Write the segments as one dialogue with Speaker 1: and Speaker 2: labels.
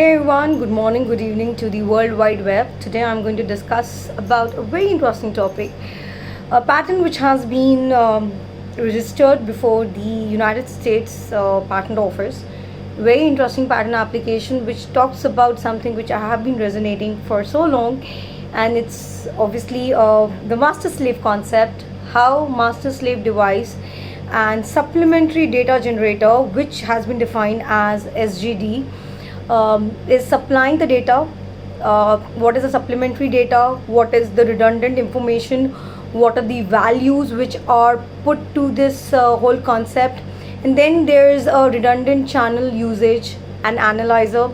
Speaker 1: Hey everyone, good morning, good evening to the World Wide Web. Today I'm going to discuss about a very interesting topic, a patent which has been registered before the United States Patent Office. Very interesting patent application which talks about something which I have been resonating for so long, and it's obviously the master slave concept, how master slave device and supplementary data generator, which has been defined as SGD, is supplying the data. What is the supplementary data? What is the redundant information? What are the values which are put to this whole concept? And then there's a redundant channel usage, an analyzer,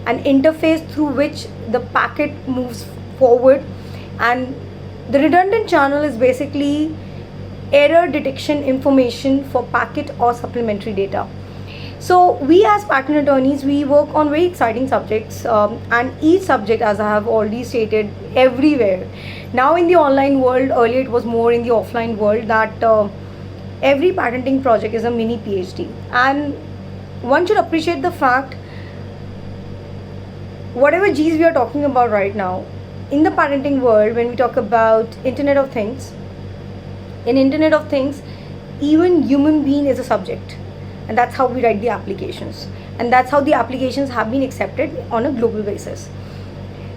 Speaker 1: an interface through which the packet moves forward. And the redundant channel is basically error detection information for packet or supplementary data. So we as patent attorneys, we work on very exciting subjects, and each subject, as I have already stated, everywhere. Now in the online world, earlier it was more in the offline world, that every patenting project is a mini PhD. And one should appreciate the fact, whatever G's we are talking about right now, in the patenting world, when we talk about Internet of Things, in Internet of Things, even human being is a subject. And that's how we write the applications, and that's how the applications have been accepted on a global basis.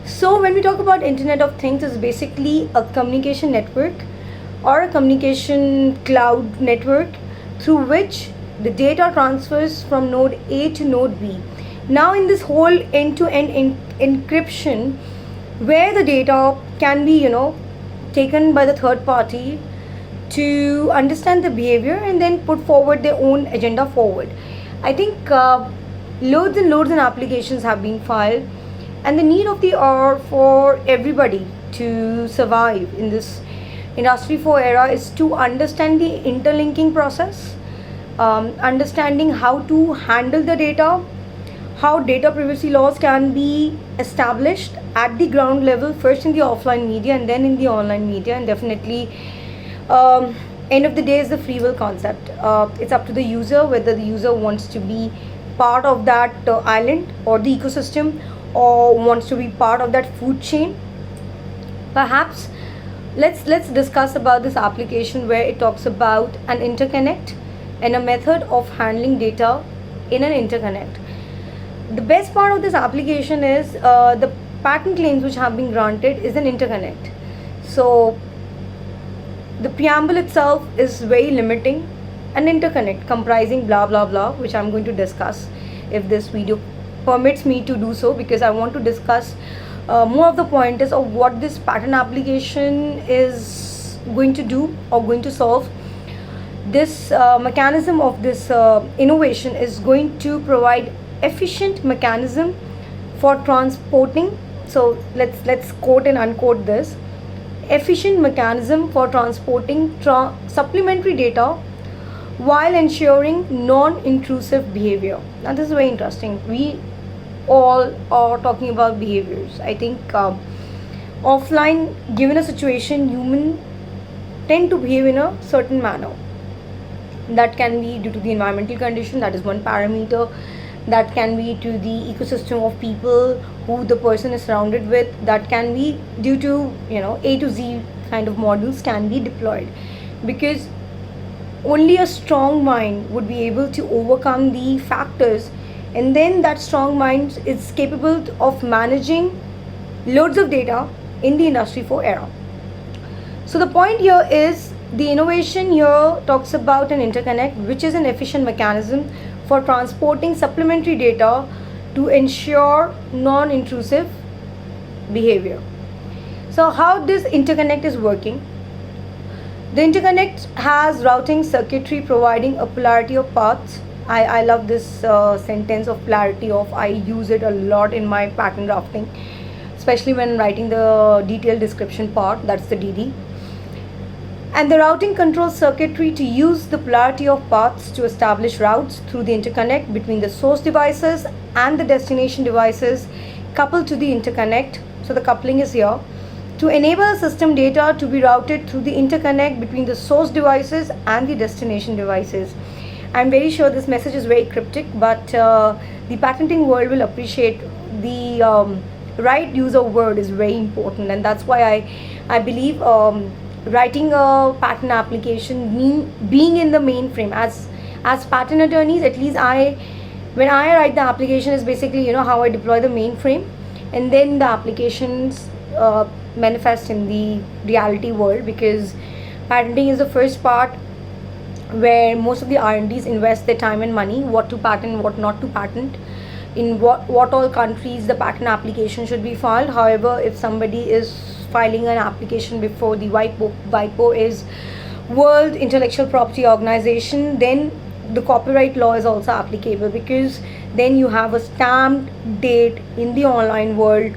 Speaker 1: So when we talk about Internet of Things, it's basically a communication network or a communication cloud network through which the data transfers from node A to node B. Now in this whole end-to-end encryption, where the data can be taken by the third party to understand the behavior and then put forward their own agenda forward. I think loads and loads and applications have been filed, and the need of the hour for everybody to survive in this Industry 4 era is to understand the interlinking process, understanding how to handle the data, how data privacy laws can be established at the ground level, first in the offline media and then in the online media, and definitely end of the day is the free will concept. It's up to the user whether the user wants to be part of that island or the ecosystem, or wants to be part of that food chain. Perhaps let's discuss about this application where it talks about an interconnect and a method of handling data in an interconnect. The best part of this application is the patent claims which have been granted is an interconnect. So the preamble itself is very limiting. An interconnect comprising blah blah blah, which I'm going to discuss if this video permits me to do so, because I want to discuss more of the pointers of what this patent application is going to do or going to solve. This mechanism of this innovation is going to provide efficient mechanism for transporting. So let's quote and unquote this: efficient mechanism for transporting supplementary data while ensuring non-intrusive behavior. Now this is very interesting. We all are talking about behaviors. I think offline, given a situation, human tend to behave in a certain manner. That can be due to the environmental condition, that is one parameter. That can be to the ecosystem of people who the person is surrounded with. That can be due to A to Z kind of models can be deployed, because only a strong mind would be able to overcome the factors, and then that strong mind is capable of managing loads of data in the Industry 4 era. So the point here is, the innovation here talks about an interconnect, which is an efficient mechanism for transporting supplementary data to ensure non-intrusive behavior. So how this interconnect is working? The interconnect has routing circuitry providing a polarity of paths. I love this sentence of polarity of. I use it a lot in my patent drafting, especially when writing the detailed description part, that's the DD. And the routing control circuitry to use the polarity of paths to establish routes through the interconnect between the source devices and the destination devices coupled to the interconnect. So the coupling is here to enable the system data to be routed through the interconnect between the source devices and the destination devices. I'm very sure this message is very cryptic, but the patenting world will appreciate the right use of word is very important, and that's why I believe writing a patent application, being in the mainframe, as patent attorneys, at least when I write the application, is basically, how I deploy the mainframe, and then the applications manifest in the reality world, because patenting is the first part where most of the R&Ds invest their time and money, what to patent, what not to patent, in what all countries the patent application should be filed. However, if somebody is filing an application before the WIPO is World Intellectual Property Organization, then the copyright law is also applicable, because then you have a stamped date in the online world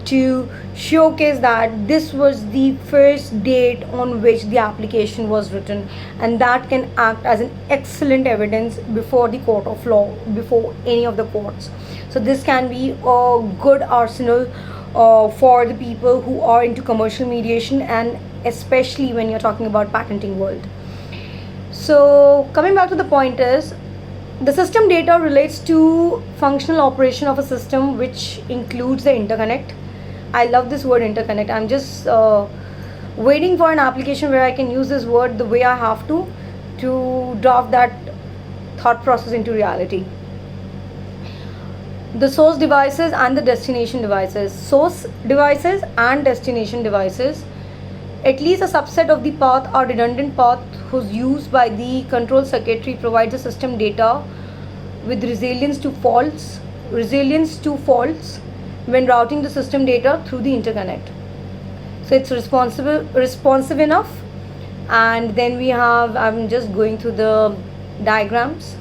Speaker 1: to showcase that this was the first date on which the application was written, and that can act as an excellent evidence before the court of law, before any of the courts. So this can be a good arsenal for the people who are into commercial mediation, and especially when you're talking about patenting world. So coming back to the point is, the system data relates to functional operation of a system, which includes the interconnect. I love this word interconnect. I'm just waiting for an application where I can use this word the way I have to draft that thought process into reality. The source devices and the destination devices. Source devices and destination devices, at least a subset of the path or redundant path whose use by the control circuitry provides the system data with resilience to faults when routing the system data through the interconnect. So it's responsive enough. And then we have, I'm just going through the diagrams.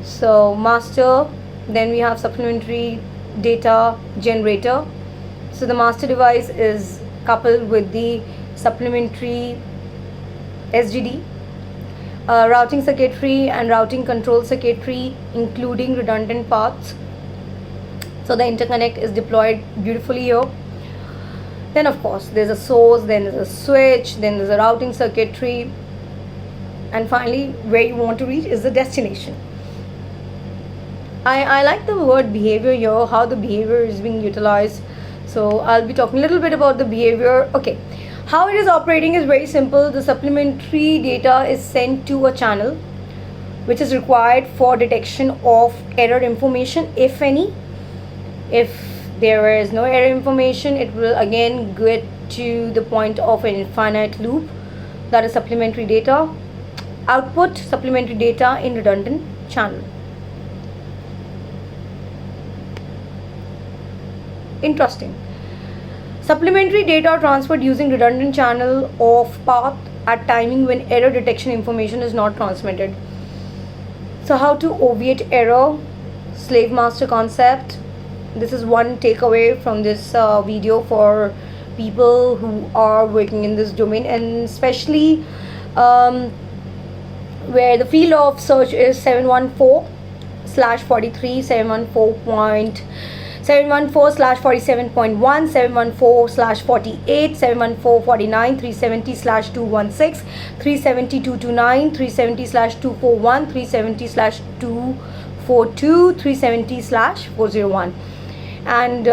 Speaker 1: So master, then we have supplementary data generator. So the master device is coupled with the supplementary SGD, routing circuitry and routing control circuitry, including redundant paths. So the interconnect is deployed beautifully here. Then of course there's a source, then there's a switch, then there's a routing circuitry, and finally where you want to reach is the destination. I like the word behavior here, how the behavior is being utilized. So I'll be talking a little bit about the behavior. Okay, how it is operating is very simple. The supplementary data is sent to a channel which is required for detection of error information, if any. If there is no error information, it will again get to the point of an infinite loop, that is supplementary data. Output supplementary data in redundant channel. Interesting. Supplementary data transferred using redundant channel of path at timing when error detection information is not transmitted. So how to obviate error, slave master concept. This is one takeaway from this video for people who are working in this domain, and especially where the field of search is 714/43, 714/47.1, 714/48, 714/49, 370/216, 370/229, 370/241, 370/242, 370/401. And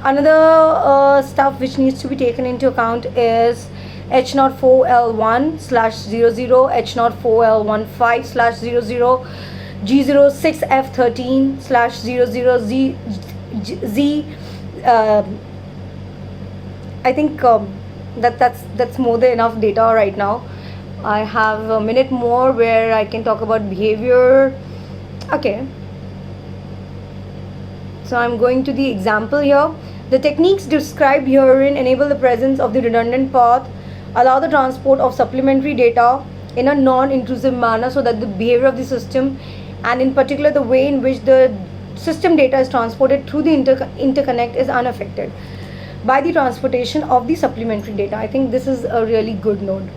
Speaker 1: another stuff which needs to be taken into account is H04L1/00, H04L15/00, G06F13/00Z. I think that's more than enough data right now. I have a minute more where I can talk about behavior. Okay. So I'm going to the example here. The techniques described herein enable the presence of the redundant path, allow the transport of supplementary data in a non-intrusive manner so that the behavior of the system, and in particular the way in which the system data is transported through the interconnect, is unaffected by the transportation of the supplementary data. I think this is a really good node.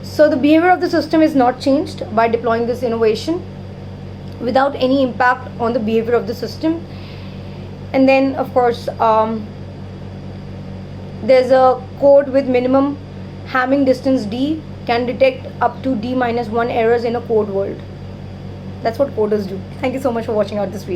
Speaker 1: So the behavior of the system is not changed by deploying this innovation without any impact on the behavior of the system. And then of course there's a code with minimum Hamming distance D can detect up to D-1 errors in a code world. That's what coders do. Thank you so much for watching out this video.